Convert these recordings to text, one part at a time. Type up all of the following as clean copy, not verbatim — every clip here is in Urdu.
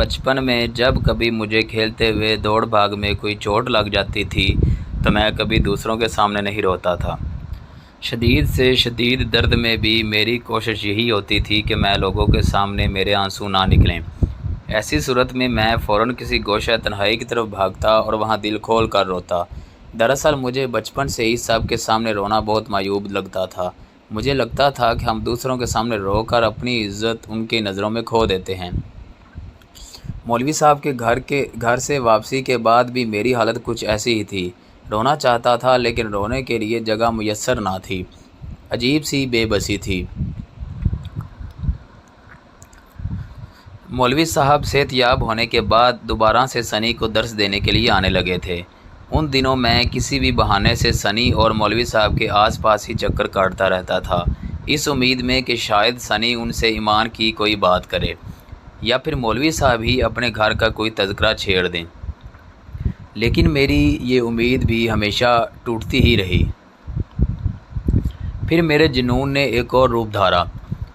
بچپن میں جب کبھی مجھے کھیلتے ہوئے دوڑ بھاگ میں کوئی چوٹ لگ جاتی تھی تو میں کبھی دوسروں کے سامنے نہیں روتا تھا۔ شدید سے شدید درد میں بھی میری کوشش یہی ہوتی تھی کہ میں لوگوں کے سامنے میرے آنسو نہ نکلیں۔ ایسی صورت میں فوراً کسی گوشہ تنہائی کی طرف بھاگتا اور وہاں دل کھول کر روتا۔ دراصل مجھے بچپن سے ہی سب کے سامنے رونا بہت معیوب لگتا تھا۔ مجھے لگتا تھا کہ ہم دوسروں کے سامنے رو کر اپنی عزت ان کی نظروں میں کھو دیتے ہیں۔ مولوی صاحب کے گھر سے واپسی کے بعد بھی میری حالت کچھ ایسی ہی تھی۔ رونا چاہتا تھا لیکن رونے کے لیے جگہ میسر نہ تھی۔ عجیب سی بے بسی تھی۔ مولوی صاحب صحت یاب ہونے کے بعد دوبارہ سے سنی کو درس دینے کے لیے آنے لگے تھے۔ ان دنوں میں کسی بھی بہانے سے سنی اور مولوی صاحب کے آس پاس ہی چکر کاٹتا رہتا تھا، اس امید میں کہ شاید سنی ان سے ایمان کی کوئی بات کرے یا پھر مولوی صاحب ہی اپنے گھر کا کوئی تذکرہ چھیڑ دیں۔ لیکن میری یہ امید بھی ہمیشہ ٹوٹتی ہی رہی۔ پھر میرے جنون نے ایک اور روپ دھارا۔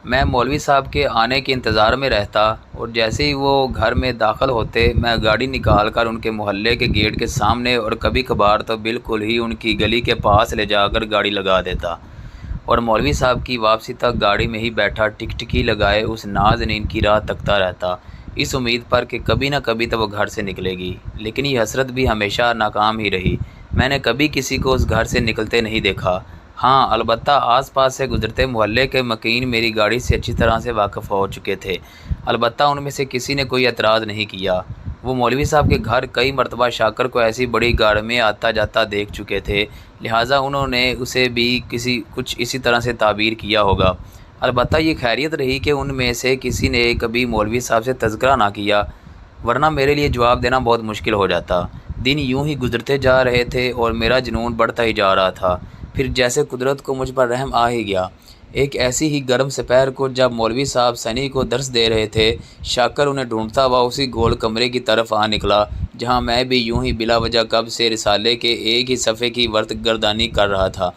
میں مولوی صاحب کے آنے کے انتظار میں رہتا اور جیسے ہی وہ گھر میں داخل ہوتے میں گاڑی نکال کر ان کے محلے کے گیٹ کے سامنے اور کبھی کبھار تو بالکل ہی ان کی گلی کے پاس لے جا کر گاڑی لگا دیتا اور مولوی صاحب کی واپسی تک گاڑی میں ہی بیٹھا ٹکٹکی لگائے اس نازنین کی راہ تکتا رہتا، اس امید پر کہ کبھی نہ کبھی تو وہ گھر سے نکلے گی۔ لیکن یہ حسرت بھی ہمیشہ ناکام ہی رہی۔ میں نے کبھی کسی کو اس گھر سے نکلتے نہیں دیکھا۔ ہاں، البتہ آس پاس سے گزرتے محلے کے مکین میری گاڑی سے اچھی طرح سے واقف ہو چکے تھے، البتہ ان میں سے کسی نے کوئی اعتراض نہیں کیا۔ وہ مولوی صاحب کے گھر کئی مرتبہ شاکر کو ایسی بڑی گاڑی میں آتا جاتا دیکھ چکے تھے، لہٰذا انہوں نے اسے بھی کچھ اسی طرح سے تعبیر کیا ہوگا۔ البتہ یہ خیریت رہی کہ ان میں سے کسی نے کبھی مولوی صاحب سے تذکرہ نہ کیا، ورنہ میرے لیے جواب دینا بہت مشکل ہو جاتا۔ دن یوں ہی گزرتے جا رہے تھے اور میرا جنون بڑھتا ہی جا رہا تھا۔ پھر جیسے قدرت کو مجھ پر رحم آ ہی گیا۔ ایک ایسی ہی گرم سپہر کو جب مولوی صاحب سنی کو درس دے رہے تھے، شاکر انہیں ڈھونڈتا ہوا اسی گول کمرے کی طرف آ نکلا جہاں میں بھی یوں ہی بلا وجہ کب سے رسالے کے ایک ہی صفحے کی ورد گردانی کر رہا تھا۔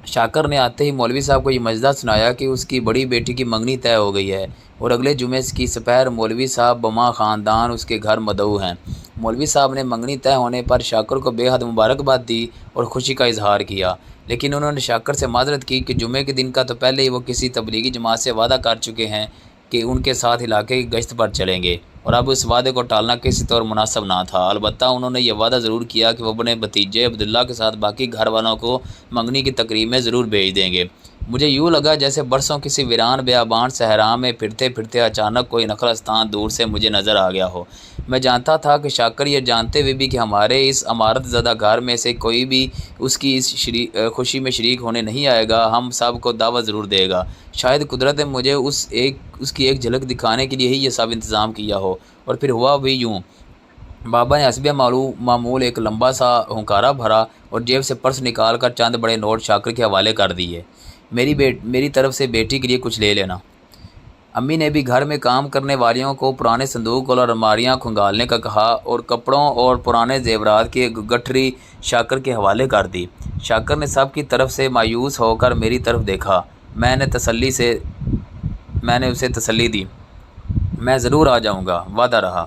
شاکر نے آتے ہی مولوی صاحب کو یہ مجدہ سنایا کہ اس کی بڑی بیٹی کی منگنی طے ہو گئی ہے اور اگلے جمعے کی سپہر مولوی صاحب بما خاندان اس کے گھر مدعو ہیں۔ مولوی صاحب نے منگنی طے ہونے پر شاکر کو بے حد مبارکباد دی اور خوشی کا اظہار کیا، لیکن انہوں نے شاکر سے معذرت کی کہ جمعے کے دن کا تو پہلے ہی وہ کسی تبلیغی جماعت سے وعدہ کر چکے ہیں کہ ان کے ساتھ علاقے کی گشت پر چلیں گے اور اب اس وعدے کو ٹالنا کسی طور مناسب نہ تھا۔ البتہ انہوں نے یہ وعدہ ضرور کیا کہ وہ اپنے بھتیجے عبداللہ کے ساتھ باقی گھر والوں کو منگنی کی تقریب میں ضرور بھیج دیں گے۔ مجھے یوں لگا جیسے برسوں کسی ویران بیابان صحرا میں پھرتے پھرتے اچانک کوئی نخلستان دور سے مجھے نظر آ گیا ہو۔ میں جانتا تھا کہ شاکر یہ جانتے ہوئے بھی کہ ہمارے اس عمارت زدہ گھر میں سے کوئی بھی اس کی اس خوشی میں شریک ہونے نہیں آئے گا، ہم سب کو دعوت ضرور دے گا۔ شاید قدرت نے مجھے اس کی ایک جھلک دکھانے کے لیے ہی یہ سب انتظام کیا ہو۔ اور پھر ہوا بھی یوں۔ بابا نے حسب معمول ایک لمبا سا ہنکارا بھرا اور جیب سے پرس نکال کر چند بڑے نوٹ شاکر کے حوالے کر دیے۔ میری طرف سے بیٹی کے لیے کچھ لے لینا۔ امی نے بھی گھر میں کام کرنے والیوں کو پرانے صندوق اور الماریاں کھنگالنے کا کہا اور کپڑوں اور پرانے زیورات کی ایک گٹھری شاکر کے حوالے کر دی۔ شاکر نے سب کی طرف سے مایوس ہو کر میری طرف دیکھا۔ میں نے اسے تسلی دی۔ میں ضرور آ جاؤں گا، وعدہ رہا۔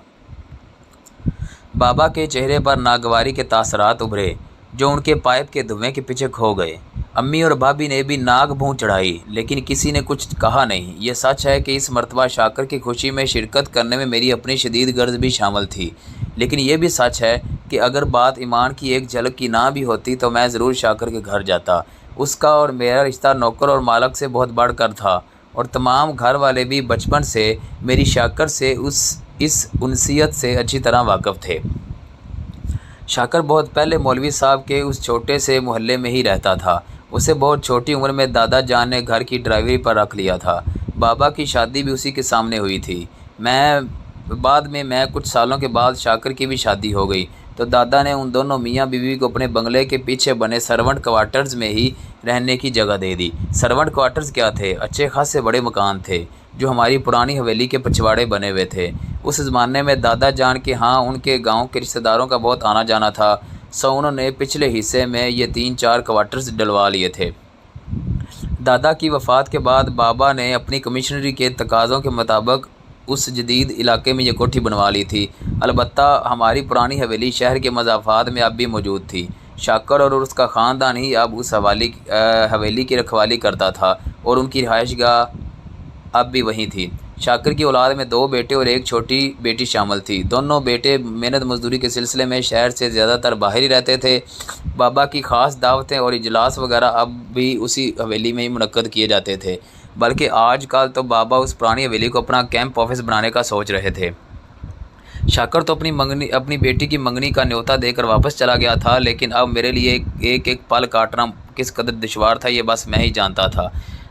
بابا کے چہرے پر ناگواری کے تاثرات ابھرے جو ان کے پائپ کے دھویں کے پیچھے کھو گئے۔ امی اور بھابھی نے بھی ناک بھون چڑھائی لیکن کسی نے کچھ کہا نہیں۔ یہ سچ ہے کہ اس مرتبہ شاکر کی خوشی میں شرکت کرنے میں میری اپنی شدید غرض بھی شامل تھی، لیکن یہ بھی سچ ہے کہ اگر بات ایمان کی ایک جھلک کی نہ بھی ہوتی تو میں ضرور شاکر کے گھر جاتا۔ اس کا اور میرا رشتہ نوکر اور مالک سے بہت بڑھ کر تھا اور تمام گھر والے بھی بچپن سے میری شاکر سے اس انسیت سے اچھی طرح واقف تھے۔ شاکر بہت پہلے مولوی صاحب کے اس چھوٹے سے محلے میں ہی رہتا تھا۔ اسے بہت چھوٹی عمر میں دادا جان نے گھر کی ڈرائیوری پر رکھ لیا تھا۔ بابا کی شادی بھی اسی کے سامنے ہوئی تھی۔ بعد میں کچھ سالوں کے بعد شاکر کی بھی شادی ہو گئی تو دادا نے ان دونوں میاں بیوی کو اپنے بنگلے کے پیچھے بنے سرونٹ کوارٹرز میں ہی رہنے کی جگہ دے دی۔ سرونٹ کوارٹرز کیا تھے؟ اچھے خاصے بڑے مکان تھے جو ہماری پرانی حویلی کے پچھواڑے بنے ہوئے تھے۔ اس زمانے میں دادا جان کے ہاں ان کے گاؤں کے رشتہ داروں کا بہت آنا جانا تھا، سو انہوں نے پچھلے حصے میں یہ 3-4 کوارٹرز ڈلوا لیے تھے۔ دادا کی وفات کے بعد بابا نے اپنی کمشنری کے تقاضوں کے مطابق اس جدید علاقے میں یہ کوٹھی بنوا لی تھی۔ البتہ ہماری پرانی حویلی شہر کے مضافات میں اب بھی موجود تھی۔ شاکر اور اس کا خاندان ہی اب اس حویلی کی رکھوالی کرتا تھا اور ان کی رہائش گاہ اب بھی وہیں تھی۔ شاکر کی اولاد میں 2 بیٹے اور ایک چھوٹی بیٹی شامل تھی۔ دونوں بیٹے محنت مزدوری کے سلسلے میں شہر سے زیادہ تر باہر ہی رہتے تھے۔ بابا کی خاص دعوتیں اور اجلاس وغیرہ اب بھی اسی حویلی میں ہی منعقد کیے جاتے تھے، بلکہ آج کل تو بابا اس پرانی حویلی کو اپنا کیمپ آفس بنانے کا سوچ رہے تھے۔ شاکر تو اپنی بیٹی کی منگنی کا نیوتا دے کر واپس چلا گیا تھا، لیکن اب میرے لیے ایک پل کاٹنا کس قدر دشوار تھا یہ بس میں ہی جانتا تھا۔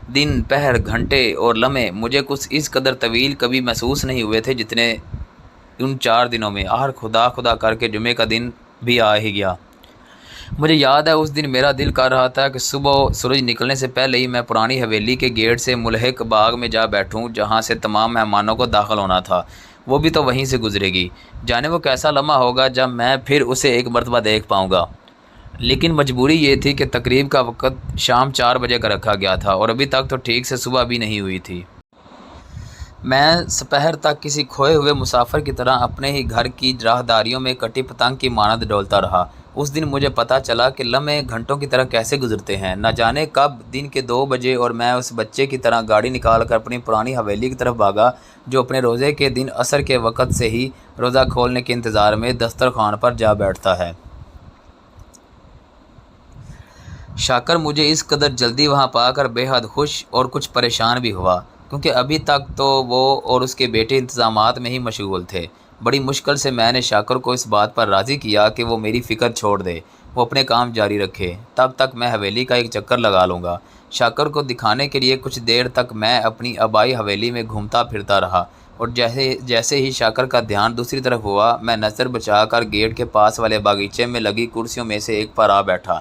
دن، پہر، گھنٹے اور لمحے مجھے کچھ اس قدر طویل کبھی محسوس نہیں ہوئے تھے جتنے ان 4 دنوں میں۔ آخر خدا کر کے جمعے کا دن بھی آ ہی گیا۔ مجھے یاد ہے اس دن میرا دل کر رہا تھا کہ صبح سورج نکلنے سے پہلے ہی میں پرانی حویلی کے گیٹ سے ملحق باغ میں جا بیٹھوں جہاں سے تمام مہمانوں کو داخل ہونا تھا۔ وہ بھی تو وہیں سے گزرے گی۔ جانے وہ کیسا لمحہ ہوگا جب میں پھر اسے ایک مرتبہ دیکھ پاؤں گا۔ لیکن مجبوری یہ تھی کہ تقریب کا وقت شام 4 بجے کا رکھا گیا تھا اور ابھی تک تو ٹھیک سے صبح بھی نہیں ہوئی تھی۔ میں سپہر تک کسی کھوئے ہوئے مسافر کی طرح اپنے ہی گھر کی راہداریوں میں کٹی پتنگ کی مانند ڈولتا رہا۔ اس دن مجھے پتہ چلا کہ لمحے گھنٹوں کی طرح کیسے گزرتے ہیں۔ نہ جانے کب دن کے 2 بجے اور میں اس بچے کی طرح گاڑی نکال کر اپنی پرانی حویلی کی طرف بھاگا جو اپنے روزے کے دن عصر کے وقت سے ہی روزہ کھولنے کے انتظار میں دسترخوان پر جا بیٹھتا ہے۔ شاکر مجھے اس قدر جلدی وہاں پا کر بے حد خوش اور کچھ پریشان بھی ہوا، کیونکہ ابھی تک تو وہ اور اس کے بیٹے انتظامات میں ہی مشغول تھے۔ بڑی مشکل سے میں نے شاکر کو اس بات پر راضی کیا کہ وہ میری فکر چھوڑ دے، وہ اپنے کام جاری رکھے، تب تک میں حویلی کا ایک چکر لگا لوں گا۔ شاکر کو دکھانے کے لیے کچھ دیر تک میں اپنی آبائی حویلی میں گھومتا پھرتا رہا، اور جیسے ہی شاکر کا دھیان دوسری طرف ہوا، میں نظر بچا کر گیٹ کے پاس والے باغیچے میں لگی کرسیوں میں سے ایک پر آ بیٹھا۔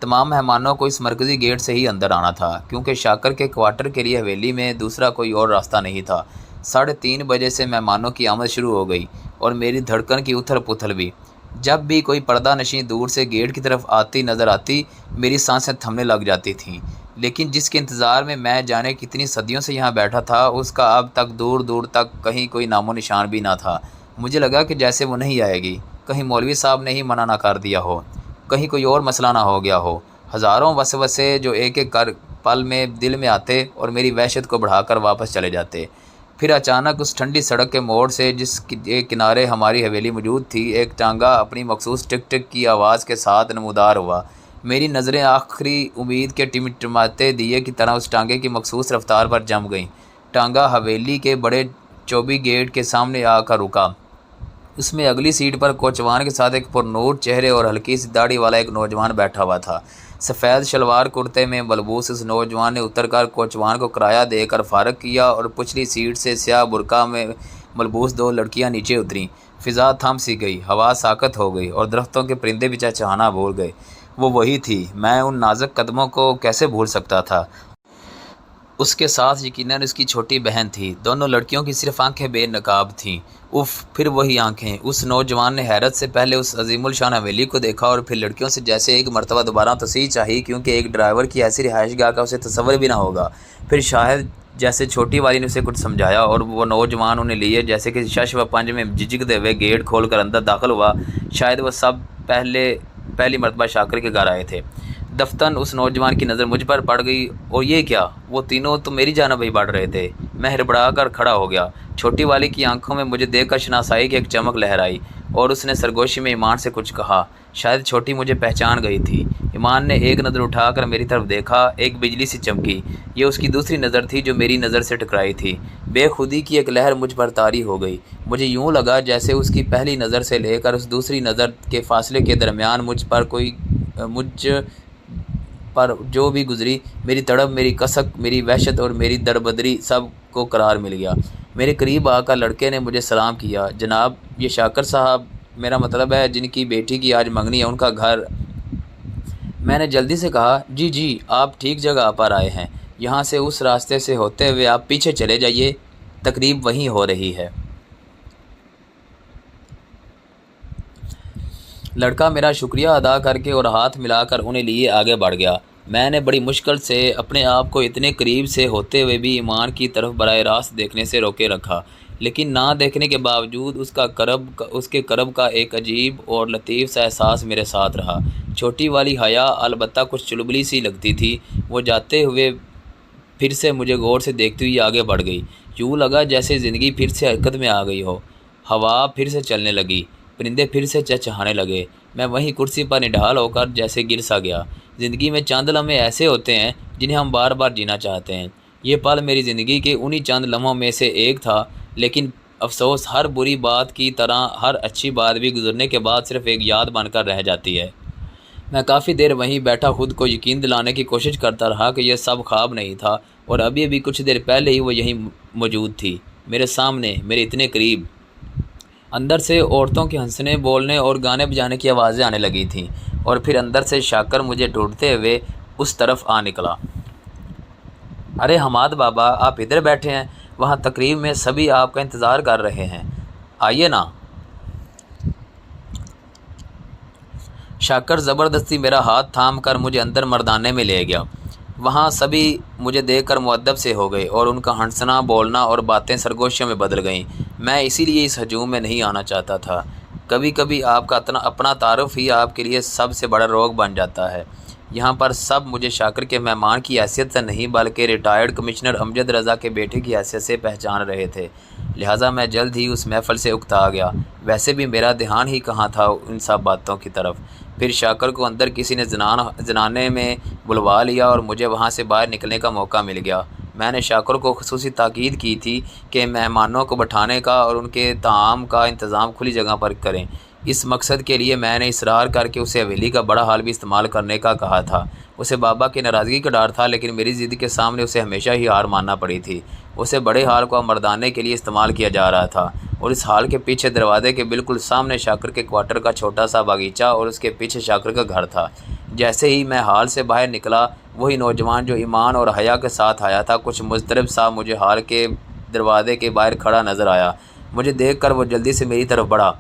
تمام مہمانوں کو اس مرکزی گیٹ سے ہی اندر آنا تھا، کیونکہ شاکر کے کوارٹر کے لیے حویلی میں دوسرا کوئی اور راستہ نہیں تھا۔ 3:30 بجے سے مہمانوں کی آمد شروع ہو گئی اور میری دھڑکن کی اتھل پتھل بھی۔ جب بھی کوئی پردہ نشین دور سے گیٹ کی طرف آتی نظر آتی، میری سانسیں تھمنے لگ جاتی تھیں۔ لیکن جس کے انتظار میں جانے کتنی صدیوں سے یہاں بیٹھا تھا، اس کا اب تک دور دور تک کہیں کوئی نام و نشان بھی نہ تھا۔ مجھے لگا کہ جیسے وہ نہیں آئے گی، کہیں مولوی صاحب نے ہی منع نہ کر دیا ہو، کہیں کوئی اور مسئلہ نہ ہو گیا ہو۔ ہزاروں وسوسے جو ایک ایک پل میں دل میں آتے اور میری وحشت کو بڑھا کر واپس چلے جاتے۔ پھر اچانک اس ٹھنڈی سڑک کے موڑ سے جس کے کنارے ہماری حویلی موجود تھی، ایک ٹانگا اپنی مخصوص ٹک ٹک کی آواز کے ساتھ نمودار ہوا۔ میری نظریں آخری امید کے ٹمٹماتے دیے کی طرح اس ٹانگے کی مخصوص رفتار پر جم گئیں۔ ٹانگا حویلی کے بڑے چوبی گیٹ کے سامنے آ کر رکا۔ اس میں اگلی سیٹ پر کوچوان کے ساتھ ایک پرنور چہرے اور ہلکی سی داڑھی والا ایک نوجوان بیٹھا ہوا تھا۔ سفید شلوار کرتے میں ملبوس اس نوجوان نے اتر کر کوچوان کو کرایہ دے کر فارغ کیا اور پچھلی سیٹ سے سیاہ برقع میں ملبوس 2 لڑکیاں نیچے اتریں۔ فضا تھم سی گئی، ہوا ساکت ہو گئی اور درختوں کے پرندے بھی چہچہانا بھول گئے۔ وہ وہی تھی، میں ان نازک قدموں کو کیسے بھول سکتا تھا۔ اس کے ساتھ یقیناً اس کی چھوٹی بہن تھی۔ دونوں لڑکیوں کی صرف آنکھیں بے نقاب تھیں۔ اف، پھر وہی آنکھیں۔ اس نوجوان نے حیرت سے پہلے اس عظیم الشان حویلی کو دیکھا اور پھر لڑکیوں سے جیسے ایک مرتبہ دوبارہ توسیع چاہی، کیونکہ ایک ڈرائیور کی ایسی رہائش گاہ کا اسے تصور بھی نہ ہوگا۔ پھر شاید جیسے چھوٹی والی نے اسے کچھ سمجھایا اور وہ نوجوان انہیں لیے جیسے کہ شش و پنج میں جھجکتے ہوئے گیٹ کھول کر اندر داخل ہوا۔ شاید وہ سب پہلی مرتبہ شاکر کے گھر آئے تھے۔ دفتن اس نوجوان کی نظر مجھ پر پڑ گئی، اور یہ کیا، وہ تینوں تو میری جانب ہی بڑھ رہے تھے۔ میں ہڑبڑا کر کھڑا ہو گیا۔ چھوٹی والی کی آنکھوں میں مجھے دیکھ کر شناسائی کی ایک چمک لہرائی اور اس نے سرگوشی میں ایمان سے کچھ کہا۔ شاید چھوٹی مجھے پہچان گئی تھی۔ ایمان نے ایک نظر اٹھا کر میری طرف دیکھا، ایک بجلی سی چمکی۔ یہ اس کی دوسری نظر تھی جو میری نظر سے ٹکرائی تھی۔ بے خودی کی ایک لہر مجھ پر طاری ہو گئی۔ مجھے یوں لگا جیسے اس کی پہلی نظر سے لے کر اس دوسری نظر کے فاصلے کے درمیان مجھ پر جو بھی گزری، میری تڑپ، میری کسک، میری وحشت اور میری دربدری، سب کو قرار مل گیا۔ میرے قریب آ کر لڑکے نے مجھے سلام کیا۔ جناب، یہ شاکر صاحب، میرا مطلب ہے جن کی بیٹی کی آج منگنی ہے، ان کا گھر۔ میں نے جلدی سے کہا، جی آپ ٹھیک جگہ پر آئے ہیں۔ یہاں سے اس راستے سے ہوتے ہوئے آپ پیچھے چلے جائیے، تقریب وہیں ہو رہی ہے۔ لڑکا میرا شکریہ ادا کر کے اور ہاتھ ملا کر انہیں لیے آگے بڑھ گیا۔ میں نے بڑی مشکل سے اپنے آپ کو اتنے قریب سے ہوتے ہوئے بھی ایمان کی طرف براہ راست دیکھنے سے روکے رکھا۔ لیکن نہ دیکھنے کے باوجود اس کے کرب کا ایک عجیب اور لطیف سا احساس میرے ساتھ رہا۔ چھوٹی والی حیا البتہ کچھ چلبلی سی لگتی تھی، وہ جاتے ہوئے پھر سے مجھے غور سے دیکھتی ہوئی آگے بڑھ گئی۔ یوں لگا جیسے زندگی پھر سے حرکت میں آ گئی ہو، ہوا پھر سے چلنے لگی، پرندے پھر سے چہچہانے لگے۔ میں وہیں کرسی پر نڈھال ہو کر جیسے گر سا گیا۔ زندگی میں چند لمحے ایسے ہوتے ہیں جنہیں ہم بار بار جینا چاہتے ہیں۔ یہ پل میری زندگی کے انہی چند لمحوں میں سے ایک تھا، لیکن افسوس ہر بری بات کی طرح ہر اچھی بات بھی گزرنے کے بعد صرف ایک یاد بن کر رہ جاتی ہے۔ میں کافی دیر وہیں بیٹھا خود کو یقین دلانے کی کوشش کرتا رہا کہ یہ سب خواب نہیں تھا، اور ابھی کچھ دیر پہلے ہی وہ یہیں موجود تھی، میرے سامنے، میرے اتنے قریب۔ اندر سے عورتوں کے ہنسنے، بولنے اور گانے بجانے کی آوازیں آنے لگی تھیں، اور پھر اندر سے شاکر مجھے ڈھونڈتے ہوئے اس طرف آ نکلا۔ ارے حماد بابا، آپ ادھر بیٹھے ہیں؟ وہاں تقریب میں سبھی آپ کا انتظار کر رہے ہیں، آئیے نا۔ شاکر زبردستی میرا ہاتھ تھام کر مجھے اندر مردانے میں لے گیا۔ وہاں سبھی مجھے دیکھ کر مؤدب سے ہو گئے، اور ان کا ہنسنا، بولنا اور باتیں سرگوشیوں میں بدل گئیں۔ میں اسی لیے اس ہجوم میں نہیں آنا چاہتا تھا۔ کبھی کبھی آپ کا اپنا تعارف ہی آپ کے لیے سب سے بڑا روگ بن جاتا ہے۔ یہاں پر سب مجھے شاکر کے مہمان کی حیثیت سے نہیں بلکہ ریٹائرڈ کمشنر امجد رضا کے بیٹے کی حیثیت سے پہچان رہے تھے، لہٰذا میں جلد ہی اس محفل سے اکتا گیا۔ ویسے بھی میرا دھیان ہی کہاں تھا ان سب باتوں کی طرف۔ پھر شاکر کو اندر کسی نے زنانے میں بلوا لیا اور مجھے وہاں سے باہر نکلنے کا موقع مل گیا۔ میں نے شاکر کو خصوصی تاکید کی تھی کہ مہمانوں کو بٹھانے کا اور ان کے طعام کا انتظام کھلی جگہ پر کریں۔ اس مقصد کے لیے میں نے اصرار کر کے اسے حویلی کا بڑا ہال بھی استعمال کرنے کا کہا تھا۔ اسے بابا کی ناراضگی کا ڈر تھا، لیکن میری ضد کے سامنے اسے ہمیشہ ہی ہار ماننا پڑی تھی۔ اسے بڑے ہال کو مردانے کے لیے استعمال کیا جا رہا تھا، اور اس ہال کے پیچھے دروازے کے بالکل سامنے شاکر کے کوارٹر کا چھوٹا سا باغیچہ اور اس کے پیچھے شاکر کا گھر تھا۔ جیسے ہی میں ہال سے باہر نکلا، وہی نوجوان جو ایمان اور حیا کے ساتھ آیا تھا کچھ مضطرب سا مجھے ہال کے دروازے کے باہر کھڑا نظر آیا۔ مجھے دیکھ کر وہ جلدی سے میری طرف بڑھا۔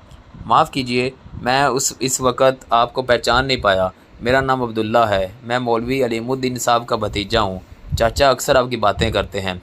معاف کیجیے، میں اس وقت آپ کو پہچان نہیں پایا۔ میرا نام عبداللہ ہے، میں مولوی علیم الدین صاحب کا بھتیجا ہوں۔ چاچا اکثر آپ کی باتیں کرتے ہیں۔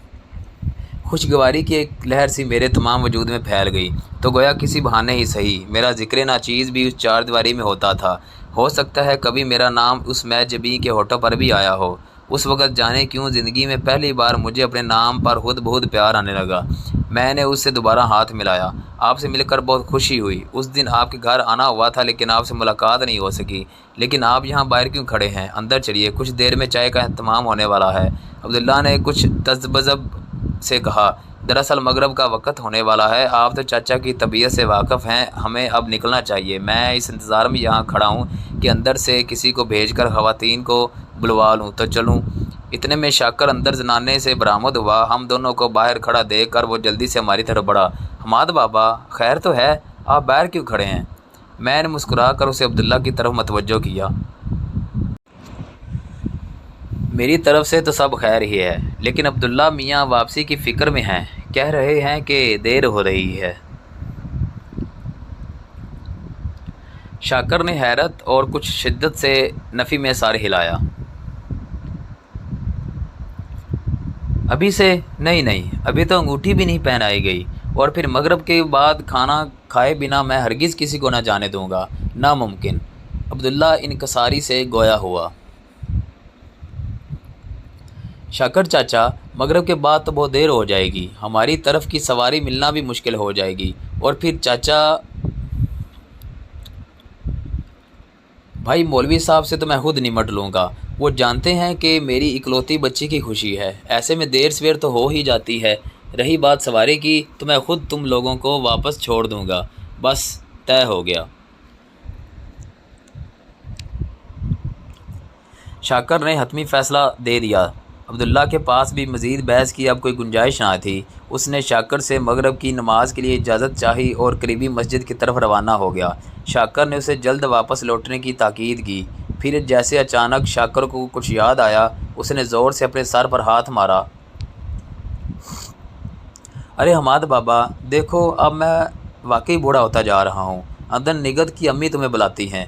خوشگواری کی ایک لہر سی میرے تمام وجود میں پھیل گئی، تو گویا کسی بہانے ہی صحیح میرا ذکر ناچیز بھی اس چار دیواری میں ہوتا تھا۔ ہو سکتا ہے کبھی میرا نام اس میچ جبیں کے ہونٹوں پر بھی آیا ہو۔ اس وقت جانے کیوں زندگی میں پہلی بار مجھے اپنے نام پر خود بہت پیار آنے لگا۔ میں نے اس سے دوبارہ ہاتھ ملایا۔ آپ سے مل کر بہت خوشی ہوئی۔ اس دن آپ کے گھر آنا ہوا تھا لیکن آپ سے ملاقات نہیں ہو سکی۔ لیکن آپ یہاں باہر کیوں کھڑے ہیں؟ اندر چلیے، کچھ دیر میں چائے کا اہتمام ہونے والا ہے۔ عبداللہ نے کچھ تذبذب سے کہا۔ دراصل مغرب کا وقت ہونے والا ہے، آپ تو چاچا کی طبیعت سے واقف ہیں، ہمیں اب نکلنا چاہیے۔ میں اس انتظار میں یہاں کھڑا ہوں کہ اندر سے کسی کو بھیج کر خواتین کو بلوا لوں تو چلوں۔ اتنے میں شاکر اندر زنانے سے برآمد ہوا۔ ہم دونوں کو باہر کھڑا دیکھ کر وہ جلدی سے ہماری طرف بڑھا۔ حماد بابا، خیر تو ہے؟ آپ باہر کیوں کھڑے ہیں؟ میں نے مسکرا کر اسے عبداللہ کی طرف متوجہ کیا۔ میری طرف سے تو سب خیر ہی ہے، لیکن عبداللہ میاں واپسی کی فکر میں ہیں، کہہ رہے ہیں کہ دیر ہو رہی ہے۔ شاکر نے حیرت اور کچھ شدت سے نفی میں سر ہلایا۔ ابھی سے؟ نہیں، ابھی تو انگوٹھی بھی نہیں پہنائی گئی، اور پھر مغرب کے بعد کھانا کھائے بنا میں ہرگز کسی کو نہ جانے دوں گا، ناممکن۔ عبداللہ انکساری سے گویا ہوا۔ شاکر چاچا، مغرب کے بعد تو بہت دیر ہو جائے گی، ہماری طرف کی سواری ملنا بھی مشکل ہو جائے گی، اور پھر چاچا بھائی مولوی صاحب سے تو میں خود نمٹ لوں گا، وہ جانتے ہیں کہ میری اکلوتی بچی کی خوشی ہے، ایسے میں دیر سویر تو ہو ہی جاتی ہے۔ رہی بات سواری کی تو میں خود تم لوگوں کو واپس چھوڑ دوں گا، بس طے ہو گیا۔ شاکر نے حتمی فیصلہ دے دیا۔ عبداللہ کے پاس بھی مزید بحث کی اب کوئی گنجائش نہ تھی۔ اس نے شاکر سے مغرب کی نماز کے لیے اجازت چاہی اور قریبی مسجد کی طرف روانہ ہو گیا۔ شاکر نے اسے جلد واپس لوٹنے کی تاکید کی۔ پھر جیسے اچانک شاکر کو کچھ یاد آیا، اس نے زور سے اپنے سر پر ہاتھ مارا۔ ارے حماد بابا، دیکھو اب میں واقعی بوڑھا ہوتا جا رہا ہوں۔ اندر نگت کی امی تمہیں بلاتی ہیں۔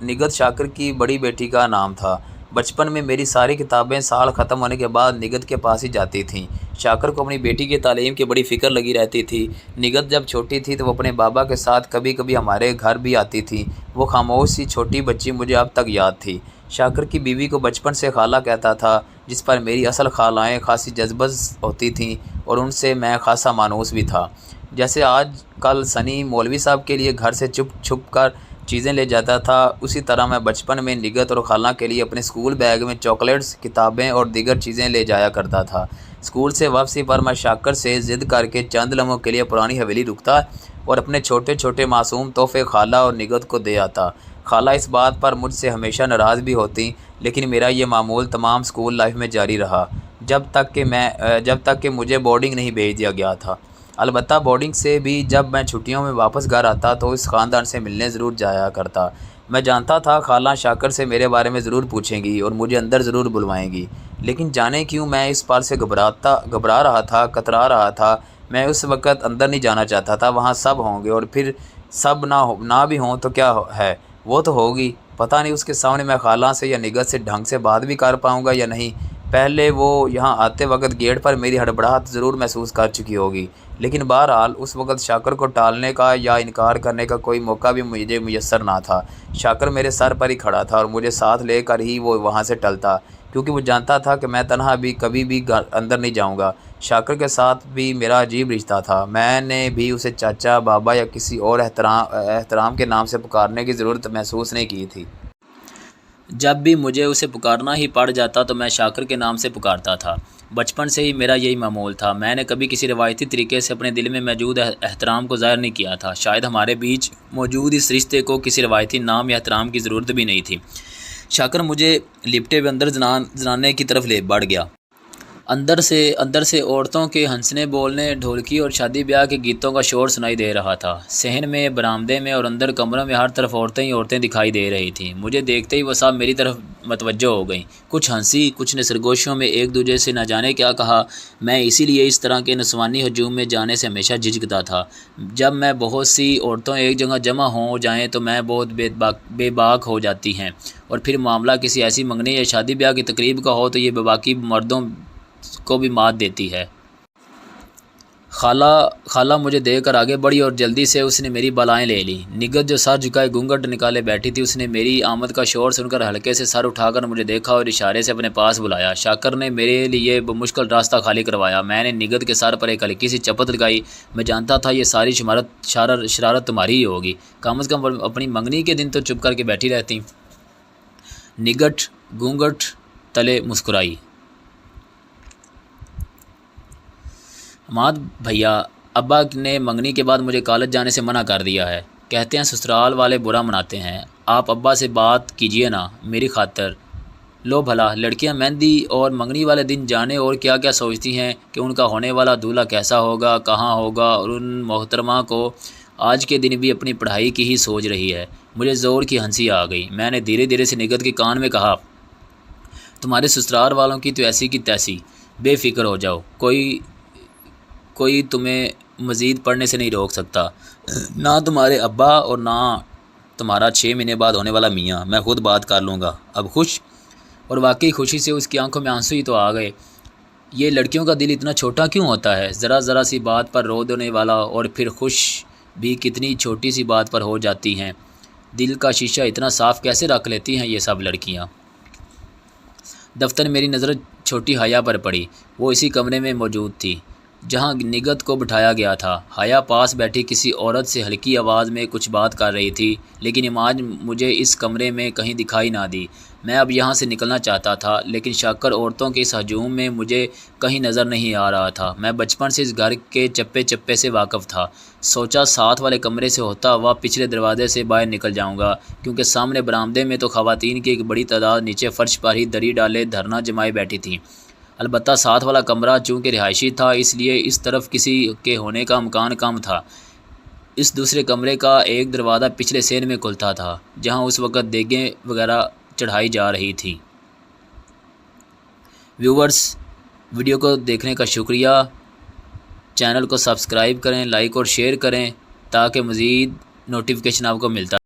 نگت شاکر کی بڑی بیٹی کا نام تھا۔ بچپن میں میری ساری کتابیں سال ختم ہونے کے بعد نگہت کے پاس ہی جاتی تھیں۔ شاکر کو اپنی بیٹی کی تعلیم کی بڑی فکر لگی رہتی تھی۔ نگہت جب چھوٹی تھی تو وہ اپنے بابا کے ساتھ کبھی کبھی ہمارے گھر بھی آتی تھی۔ وہ خاموش سی چھوٹی بچی مجھے اب تک یاد تھی۔ شاکر کی بیوی کو بچپن سے خالہ کہتا تھا، جس پر میری اصل خالائیں خاصی جذبز ہوتی تھیں اور ان سے میں خاصا مانوس بھی تھا۔ جیسے آج کل سنی مولوی صاحب کے لیے گھر سے چھپ چھپ کر چیزیں لے جاتا تھا، اسی طرح میں بچپن میں نگہت اور خالہ کے لیے اپنے اسکول بیگ میں چاکلیٹس، کتابیں اور دیگر چیزیں لے جایا کرتا تھا۔ اسکول سے واپسی پر میں شاکر سے ضد کر کے چند لمحوں کے لیے پرانی حویلی رکتا اور اپنے چھوٹے چھوٹے معصوم تحفے خالہ اور نگہت کو دے آتا۔ خالہ اس بات پر مجھ سے ہمیشہ ناراض بھی ہوتی، لیکن میرا یہ معمول تمام اسکول لائف میں جاری رہا، جب تک کہ مجھے بورڈنگ نہیں بھیج دیا گیا تھا۔ البتہ بورڈنگ سے بھی جب میں چھٹیوں میں واپس گھر آتا تو اس خاندان سے ملنے ضرور جایا کرتا۔ میں جانتا تھا خالہ شاکر سے میرے بارے میں ضرور پوچھیں گی اور مجھے اندر ضرور بلوائیں گی، لیکن جانے کیوں میں اس بات سے گھبرا رہا تھا، کترا رہا تھا۔ میں اس وقت اندر نہیں جانا چاہتا تھا، وہاں سب ہوں گے اور پھر سب نہ بھی ہوں تو کیا ہے، وہ تو ہوگی۔ پتہ نہیں اس کے سامنے میں خالہ سے یا نگہت سے ڈھنگ سے بات بھی کر پاؤں گا یا نہیں۔ پہلے وہ یہاں آتے وقت گیٹ پر میری ہڑبڑاہٹ ضرور محسوس کر چکی ہوگی، لیکن بہرحال اس وقت شاکر کو ٹالنے کا یا انکار کرنے کا کوئی موقع بھی مجھے میسر نہ تھا۔ شاکر میرے سر پر ہی کھڑا تھا اور مجھے ساتھ لے کر ہی وہ وہاں سے ٹلتا، کیونکہ وہ جانتا تھا کہ میں تنہا بھی کبھی بھی اندر نہیں جاؤں گا۔ شاکر کے ساتھ بھی میرا عجیب رشتہ تھا۔ میں نے بھی اسے چاچا، بابا یا کسی اور احترام کے نام سے پکارنے کی ضرورت محسوس نہیں کی تھی۔ جب بھی مجھے اسے پکارنا ہی پڑ جاتا تو میں شاکر کے نام سے پکارتا تھا۔ بچپن سے ہی میرا یہی معمول تھا۔ میں نے کبھی کسی روایتی طریقے سے اپنے دل میں موجود احترام کو ظاہر نہیں کیا تھا۔ شاید ہمارے بیچ موجود اس رشتے کو کسی روایتی نام یا احترام کی ضرورت بھی نہیں تھی۔ شاکر مجھے لپٹے ہوئے اندر زنانے کی طرف لے بڑھ گیا۔ اندر سے عورتوں کے ہنسنے بولنے، ڈھولکی اور شادی بیاہ کے گیتوں کا شور سنائی دے رہا تھا۔ صحن میں، برآمدے میں اور اندر کمروں میں ہر طرف عورتیں ہی عورتیں دکھائی دے رہی تھیں۔ مجھے دیکھتے ہی وہ سب میری طرف متوجہ ہو گئیں۔ کچھ ہنسی، کچھ نے سرگوشیوں میں ایک دوسرے سے نہ جانے کیا کہا۔ میں اسی لیے اس طرح کے نسوانی ہجوم میں جانے سے ہمیشہ جھجکتا تھا۔ جب میں بہت سی عورتیں ایک جگہ جمع ہو جائیں تو میں بہت بے باک ہو جاتی ہیں، اور پھر معاملہ کسی ایسی منگنی یا شادی بیاہ کی تقریب کا ہو تو یہ بے باکی مردوں کو بھی مات دیتی ہے۔ خالہ مجھے دیکھ کر آگے بڑھی اور جلدی سے اس نے میری بالائیں لے لی۔ نگہت جو سر جھکائے گھونگھٹ نکالے بیٹھی تھی، اس نے میری آمد کا شور سن کر ہلکے سے سر اٹھا کر مجھے دیکھا اور اشارے سے اپنے پاس بلایا۔ شاکر نے میرے لیے بمشکل راستہ خالی کروایا۔ میں نے نگہت کے سر پر ایک ہلکی سی چپت لگائی۔ میں جانتا تھا یہ ساری شرارت تمہاری ہی ہوگی، کم از کم اپنی منگنی کے دن تو چپ کر کے بیٹھی رہتی۔ نگہت گھونگھٹ تلے مسکرائی۔ حماد بھیا، ابا نے منگنی کے بعد مجھے کالج جانے سے منع کر دیا ہے۔ کہتے ہیں سسرال والے برا مناتے ہیں۔ آپ ابا سے بات کیجئے نا میری خاطر۔ لو بھلا، لڑکیاں مہندی اور منگنی والے دن جانے اور کیا کیا سوچتی ہیں کہ ان کا ہونے والا دولہا کیسا ہوگا، کہاں ہوگا، اور ان محترمہ کو آج کے دن بھی اپنی پڑھائی کی ہی سوچ رہی ہے۔ مجھے زور کی ہنسی آ گئی۔ میں نے دھیرے دھیرے سے نگہت کے کان میں کہا، تمہارے سسرال والوں کی تو ایسی کی تیسی، بے فکر ہو جاؤ، کوئی تمہیں مزید پڑھنے سے نہیں روک سکتا، نہ تمہارے ابا اور نہ تمہارا 6 مہینے بعد ہونے والا میاں۔ میں خود بات کر لوں گا۔ اب خوش؟ اور واقعی خوشی سے اس کی آنکھوں میں آنسو ہی تو آ گئے۔ یہ لڑکیوں کا دل اتنا چھوٹا کیوں ہوتا ہے؟ ذرا سی بات پر رو دینے والا، اور پھر خوش بھی کتنی چھوٹی سی بات پر ہو جاتی ہیں۔ دل کا شیشہ اتنا صاف کیسے رکھ لیتی ہیں یہ سب لڑکیاں؟ دفتر میری نظر چھوٹی حیا پر پڑی۔ وہ اسی کمرے میں موجود تھی جہاں نگہت کو بٹھایا گیا تھا۔ حیا پاس بیٹھی کسی عورت سے ہلکی آواز میں کچھ بات کر رہی تھی، لیکن آج مجھے اس کمرے میں کہیں دکھائی نہ دی۔ میں اب یہاں سے نکلنا چاہتا تھا، لیکن شاکر عورتوں کے اس ہجوم میں مجھے کہیں نظر نہیں آ رہا تھا۔ میں بچپن سے اس گھر کے چپے چپے سے واقف تھا۔ سوچا ساتھ والے کمرے سے ہوتا ہوا پچھلے دروازے سے باہر نکل جاؤں گا، کیونکہ سامنے برآمدے میں تو خواتین کی ایک بڑی تعداد نیچے فرش پر ہی دری ڈالے دھرنا جمائے بیٹھی تھیں۔ البتہ ساتھ والا کمرہ چونکہ رہائشی تھا، اس لیے اس طرف کسی کے ہونے کا امکان کم تھا۔ اس دوسرے کمرے کا ایک دروازہ پچھلے صحن میں کھلتا تھا، جہاں اس وقت دیگیں وغیرہ چڑھائی جا رہی تھیں۔ ویورز، ویڈیو کو دیکھنے کا شکریہ۔ چینل کو سبسکرائب کریں، لائک اور شیئر کریں تاکہ مزید نوٹیفیکیشن آپ کو ملتا